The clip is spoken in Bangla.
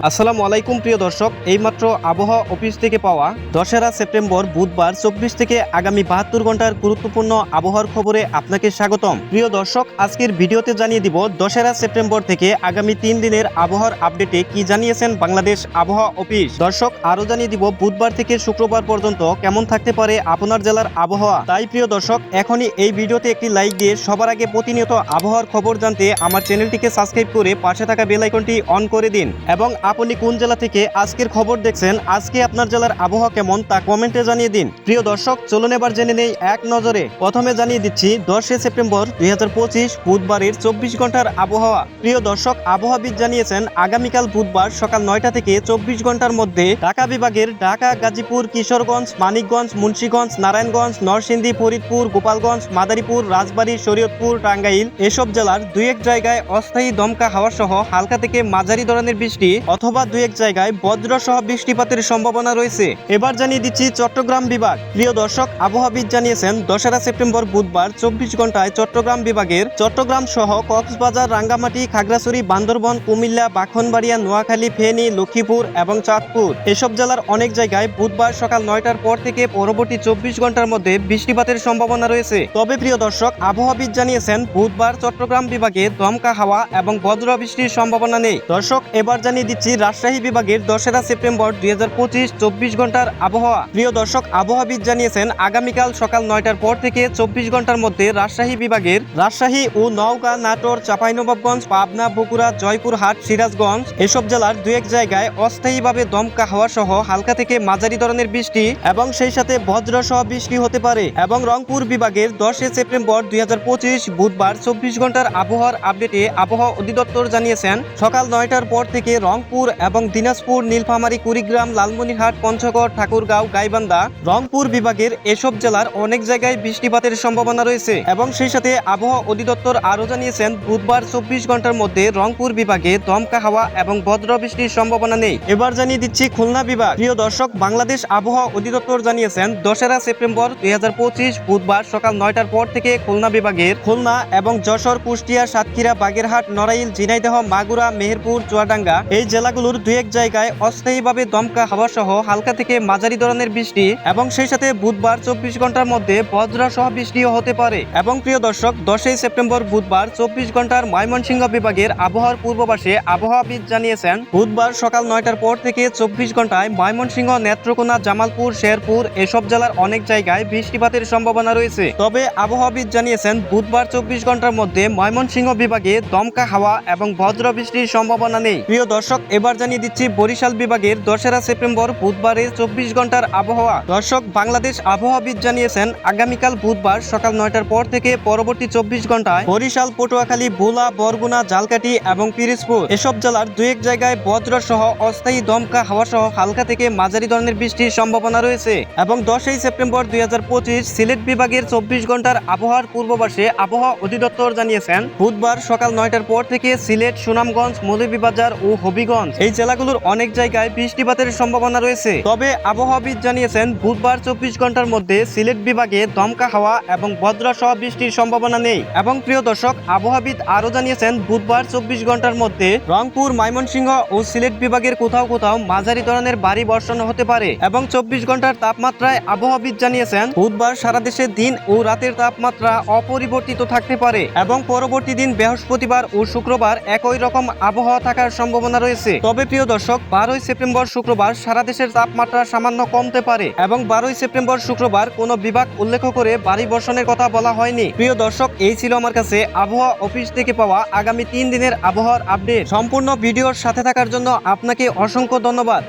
আসসালামু আলাইকুম প্রিয় দর্শক, এইমাত্র আবহাওয়া অফিস থেকে পাওয়া 10 সেপ্টেম্বর বুধবার 24 থেকে আগামী 72 ঘন্টার গুরুত্বপূর্ণ আবহাওয়ার খবরে আপনাকে স্বাগতম। প্রিয় দর্শক, আজকের ভিডিওতে জানিয়ে দিব 10 সেপ্টেম্বর থেকে আগামী 3 দিনের আবহাওয়ার আপডেটে কি জানিয়েছেন বাংলাদেশ আবহাওয়া অফিস। দর্শক, আরো জানিয়ে দিব বুধবার থেকে শুক্রবার পর্যন্ত কেমন থাকতে পারে আপনার জেলার আবহাওয়া। তাই প্রিয় দর্শক, এখনই এই ভিডিওতে একটি লাইক দিয়ে সবার আগে প্রতিনিয়ত আবহাওয়ার খবর জানতে আমার চ্যানেলটিকে সাবস্ক্রাইব করে পাশে থাকা বেল আইকনটি অন করে দিন এবং আপনি কোন জেলা থেকে আজকের খবর দেখছেন, আজকে আপনার জেলার আবহাওয়া কেমন তা কমেন্টে জানিয়ে দিন। প্রিয় দর্শক, চলুন এবার জেনে নেই এক নজরে। প্রথমে জানিয়ে দিচ্ছি 10 সেপ্টেম্বর 2025 বুধবারের 24 ঘন্টার আবহাওয়া। প্রিয় দর্শক, আবহাওয়াবিদ জানিয়েছেন আগামীকাল বুধবার সকাল 9টা থেকে 24 ঘন্টার মধ্যে ঢাকা বিভাগের ঢাকা, গাজীপুর, কিশোরগঞ্জ, মানিকগঞ্জ, মুন্সিগঞ্জ, নারায়ণগঞ্জ, নরসিংদী, ফরিদপুর, গোপালগঞ্জ, মাদারীপুর, রাজবাড়ী, শরীয়তপুর, টাঙ্গাইল এসব জেলার দুই এক জায়গায় অস্থায়ী দমকা হাওয়া সহ হালকা থেকে মাঝারি ধরনের বৃষ্টি অথবা দুই এক জায়গায় বজ্র সহ বৃষ্টিপাতের সম্ভাবনা রয়েছে। এবার জানিয়ে দিচ্ছি চট্টগ্রাম বিভাগ। প্রিয় দর্শক, আবহাওয়াবিদ জানিয়েছেন 10 সেপ্টেম্বর বুধবার 24 ঘন্টায় চট্টগ্রাম বিভাগের চট্টগ্রাম সহ কক্সবাজার, রাঙ্গামাটি, খাগড়াছড়ি, বান্দরবন, কুমিল্লা, ব্রাহ্মণবাড়িয়া, নোয়াখালী, ফেনী, লক্ষ্মীপুর এবং চাঁদপুর এসব জেলার অনেক জায়গায় বুধবার সকাল 9টার পর থেকে পরবর্তী 24 ঘন্টার মধ্যে বৃষ্টিপাতের সম্ভাবনা রয়েছে। তবে প্রিয় দর্শক, আবহাওয়াবিদ জানিয়েছেন বুধবার চট্টগ্রাম বিভাগে দমকা হাওয়া এবং বজ্র বৃষ্টির সম্ভাবনা নেই। দর্শক, এবার জানিয়ে দিচ্ছি রাজশাহী বিভাগের 10 সেপ্টেম্বর 2025 24 ঘন্টার আবহাওয়া। প্রিয় দর্শক, আবহাওয়াবিদ জানিয়েছেন আগামীকাল সকাল 9টার পর থেকে 24 ঘন্টার মধ্যে রাজশাহী বিভাগের রাজশাহী ও নওগাঁ, নাটোর, চাঁপাইনবাবগঞ্জ, পাবনা, বগুড়া, জয়পুরহাট, সিরাজগঞ্জ এসব জেলার দুই এক জায়গায় অস্থায়ীভাবে দমকা হাওয়া সহ হালকা থেকে মাঝারি ধরনের বৃষ্টি এবং সেই সাথে বজ্র সহ বৃষ্টি হতে পারে। এবং রংপুর বিভাগের 10 সেপ্টেম্বর 2025 বুধবার 24 ঘন্টার আবহাওয়ার আপডেটে আবহাওয়া অধিদপ্তর জানিয়েছেন সকাল 9টার পর থেকে রংপুর এবং দিনাজপুর, নীলফামারী, কুড়িগ্রাম, লালমনিরহাট, পঞ্চগড়, ঠাকুরগাঁও, গাইবান্ধা, রংপুর বিভাগের এসব জেলার অনেক জায়গায় বৃষ্টিপাতের সম্ভাবনা রয়েছে। এবং সেই সাথে আবহাওয়া অধিদপ্তর আরো জানিয়েছেন বুধবার 24 ঘন্টার মধ্যে রংপুর বিভাগে দমকা হাওয়া এবং বজ্র বৃষ্টির সম্ভাবনা নেই। এবার জানিয়ে দিচ্ছি খুলনা বিভাগ। প্রিয় দর্শক, বাংলাদেশ আবহাওয়া অধিদপ্তর জানিয়েছেন 10 সেপ্টেম্বর 2025 বুধবার সকাল 9টার পর থেকে খুলনা বিভাগের খুলনা এবং যশোর, কুষ্টিয়া, সাতক্ষীরা, বাগেরহাট, নড়াইল, ঝিনাইদহ, মাগুরা, মেহেরপুর, চুয়াডাঙ্গা এই জেলাগুলোর দুই এক জায়গায় অস্থায়ীভাবে দমকা হাওয়া সহ হালকা থেকে মাঝারি ধরনের বৃষ্টি এবং সেই সাথে বুধবার 24 ঘন্টার মধ্যে বজ্র সহ বৃষ্টিও হতে পারে। এবং প্রিয় দর্শক, 10 সেপ্টেম্বর বুধবার 24 ঘন্টার ময়মনসিংহ বিভাগের আবহাওয়ার পূর্বাভাসে আবহাওয়াবিদ জানিয়েছেন বুধবার সকাল 9টার পর থেকে 24 ঘন্টায় ময়মনসিংহ, নেত্রকোনা, জামালপুর, শেরপুর এসব জেলার অনেক জায়গায় বৃষ্টিপাতের সম্ভাবনা রয়েছে। তবে আবহাওয়াবিদ জানিয়েছেন বুধবার 24 ঘন্টার মধ্যে ময়মনসিংহ বিভাগে দমকা হাওয়া এবং বজ্র বৃষ্টির সম্ভাবনা নেই। প্রিয় দর্শক, এবার জানিয়ে দিচ্ছি বরিশাল বিভাগের 10 সেপ্টেম্বর বুধবারের 24 ঘন্টার আবহাওয়া। দর্শক, বাংলাদেশ আবহাওয়াবিদ জানিয়েছেন আগামীকাল বুধবার সকাল 9টার পর থেকে পরবর্তী 24 ঘন্টায় বরিশাল, পটুয়াখালী, ভোলা, বরগুনা, ঝালকাঠি এবং পিরোজপুর এসব জেলার দুই এক জায়গায় বজ্র সহ অস্থায়ী দমকা হাওয়া সহ হালকা থেকে মাঝারি ধরনের বৃষ্টির সম্ভাবনা রয়েছে। এবং 10 সেপ্টেম্বর 2025 সিলেট বিভাগের 24 ঘন্টার আবহাওয়ার পূর্বাভাসে আবহাওয়া অধিদপ্তর জানিয়েছেন বুধবার সকাল 9টার পর থেকে সিলেট, সুনামগঞ্জ, মৌলভীবাজার ও হবিগঞ্জ এই জেলাগুলোর অনেক জায়গায় বৃষ্টিপাতের সম্ভাবনা রয়েছে। তবে আবহাওয়াবিদ জানিয়েছেন বুধবার 24 ঘন্টার মধ্যে সিলেট বিভাগে দমকা হাওয়া এবং বজ্র সহ বৃষ্টির সম্ভাবনা নেই। এবং প্রিয় দর্শক, আবহাওয়াবিদ আরো জানিয়েছেন বুধবার 24 ঘন্টার মধ্যে রংপুর, ময়মনসিংহ ও সিলেট বিভাগের কোথাও কোথাও মাঝারি ধরনের ভারী বর্ষণ হতে পারে। এবং 24 ঘন্টার তাপমাত্রায় আবহাওয়াবিদ জানিয়েছেন বুধবার সারা দেশে দিন ও রাতের তাপমাত্রা অপরিবর্তিত থাকতে পারে এবং পরবর্তী দিন বৃহস্পতিবার ও শুক্রবার একই রকম আবহাওয়া থাকার সম্ভাবনা রয়েছে। তবে প্রিয় দর্শক, 12 সেপ্টেম্বর শুক্রবার সারা দেশের তাপমাত্রা সামান্য কমতে পারে এবং 12 সেপ্টেম্বর শুক্রবার কোনো বিভাগ উল্লেখ করে ভারী বর্ষণের কথা বলা হয়নি। প্রিয় দর্শক, এই ছিল আমার কাছে আবহাওয়া অফিস থেকে পাওয়া আগামী 3 দিনের আবহাওয়ার আপডেট। সম্পূর্ণ ভিডিওর সাথে থাকার জন্য আপনাকে অসংখ্য ধন্যবাদ।